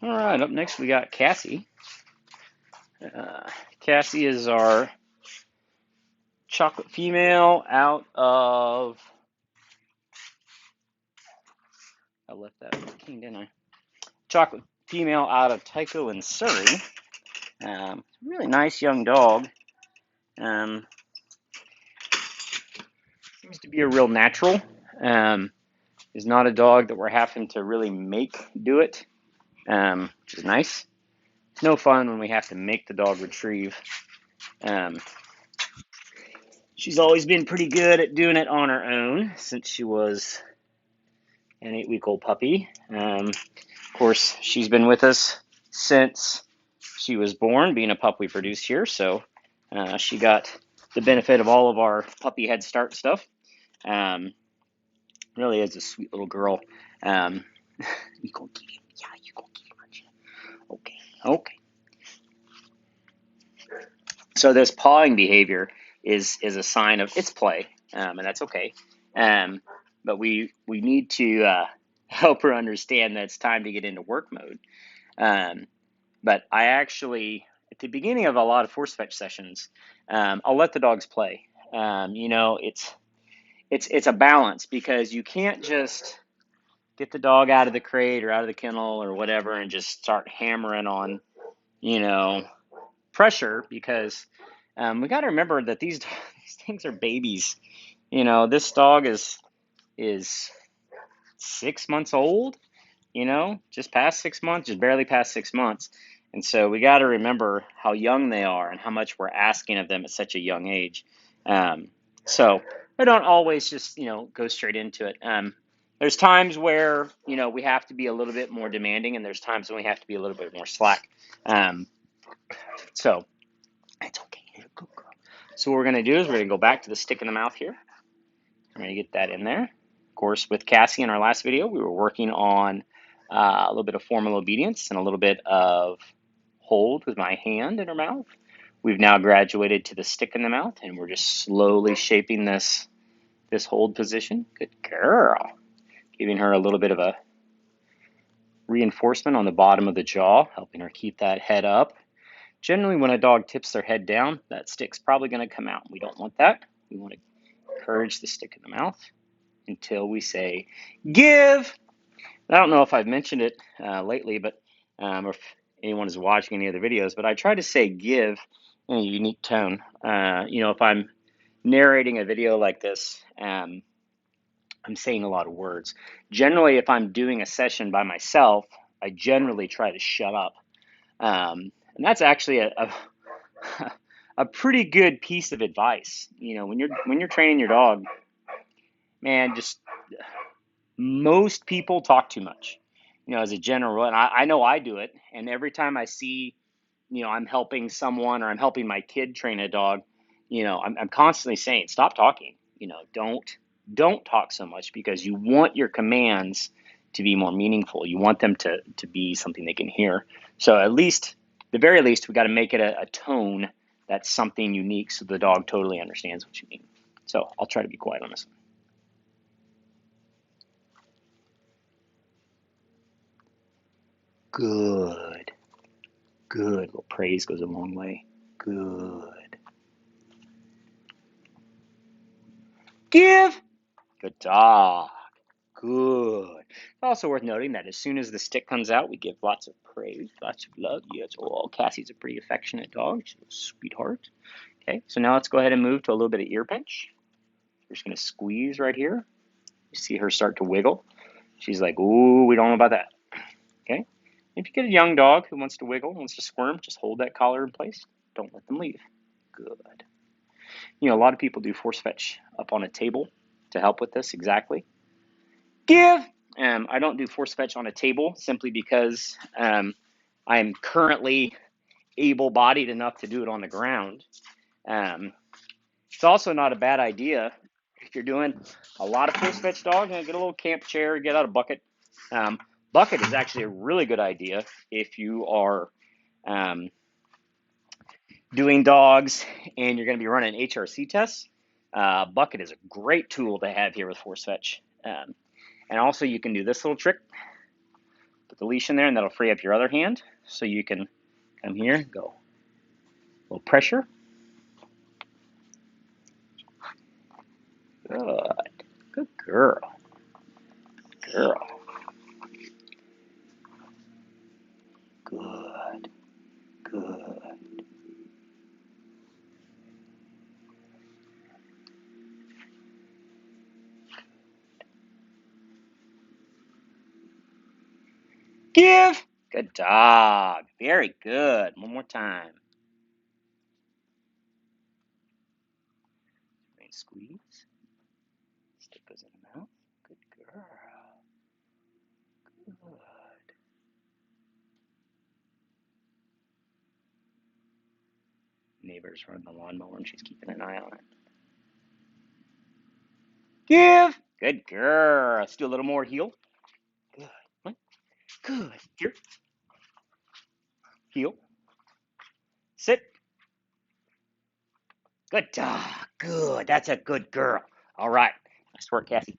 All right, up next we got Cassie. Cassie is our chocolate female out of, I left that king, didn't I? Chocolate female out of Tycho in Surrey. Really nice young dog. Um, Seems to be a real natural. Um, is not a dog that we're having to really make do it, which is nice. It's no fun when we have to make the dog retrieve. Um, she's always been pretty good at doing it on her own since she was an 8-week-old puppy. Of course, she's been with us since she was born, being a pup we produced here. So she got the benefit of all of our puppy head start stuff. Um, really is a sweet little girl. Um, you gonna get him? Yeah, you gonna get him, aren't you? Okay, okay. So this pawing behavior is a sign of its play, and that's okay. Um, but we need to help her understand that it's time to get into work mode. Um, but I actually, at the beginning of a lot of force fetch sessions, I'll let the dogs play. It's a balance because you can't just get the dog out of the crate or out of the kennel or whatever and just start hammering on, you know, pressure because we got to remember that these these things are babies. This dog is 6 months old. Just past 6 months, just barely past 6 months. And so we got to remember how young they are and how much we're asking of them at such a young age. So I don't always just go straight into it. There's times where we have to be a little bit more demanding, and there's times when we have to be a little bit more slack. Um, so it's okay. Good girl. So what we're going to do is we're going to go back to the stick in the mouth here. I'm going to get that in there. Of course, with Cassie in our last video, we were working on a little bit of formal obedience and a little bit of hold with my hand in her mouth. We've now graduated to the stick in the mouth, and we're just slowly shaping this hold position. Good girl. Giving her a little bit of a reinforcement on the bottom of the jaw, helping her keep that head up. Generally, when a dog tips their head down, that stick's probably going to come out. We don't want that. We want to encourage the stick in the mouth until we say, give. I don't know if I've mentioned it lately, but or if anyone is watching any of the videos, but I try to say give in a unique tone. If I'm narrating a video like this, I'm saying a lot of words. Generally, if I'm doing a session by myself, I generally try to shut up. And that's actually a pretty good piece of advice. When you're training your dog, man, just most people talk too much. As a general, and I know I do it. And every time I see, I'm helping someone or I'm helping my kid train a dog, I'm constantly saying, stop talking. Don't talk so much because you want your commands to be more meaningful. You want them to be something they can hear. So at least, the very least, we got to make it a tone that's something unique so the dog totally understands what you mean. So I'll try to be quiet on this one. Good. Good. A little praise goes a long way. Good. Give. Good dog. Good. It's also worth noting that as soon as the stick comes out, we give lots of praise, lots of love. Yes, oh, Cassie's a pretty affectionate dog. She's a sweetheart. Okay, so now let's go ahead and move to a little bit of ear pinch. We're just going to squeeze right here. You see her start to wiggle. She's like, ooh, we don't know about that. Okay, if you get a young dog who wants to wiggle, wants to squirm, just hold that collar in place. Don't let them leave. Good. A lot of people do force fetch up on a table to help with this exactly. Give. I don't do force fetch on a table simply because I'm currently able-bodied enough to do it on the ground. It's also not a bad idea if you're doing a lot of force fetch dog. Get a little camp chair, get out a bucket. Bucket is actually a really good idea if you are doing dogs and you're going to be running HRC tests. Bucket is a great tool to have here with force fetch. And also you can do this little trick. Put the leash in there, and that'll free up your other hand, so you can come here and go. A little pressure. Good. Good girl. Girl. Good. Good. Give. Good dog. Very good. One more time. And squeeze. Stick goes in the mouth. Good girl. Good. Neighbor's running the lawnmower and she's keeping an eye on it. Give. Good girl. Let's do a little more heel. Good. What? Good. Here. Heel. Sit. Good dog. Good. That's a good girl. All right. Nice work, Cassie.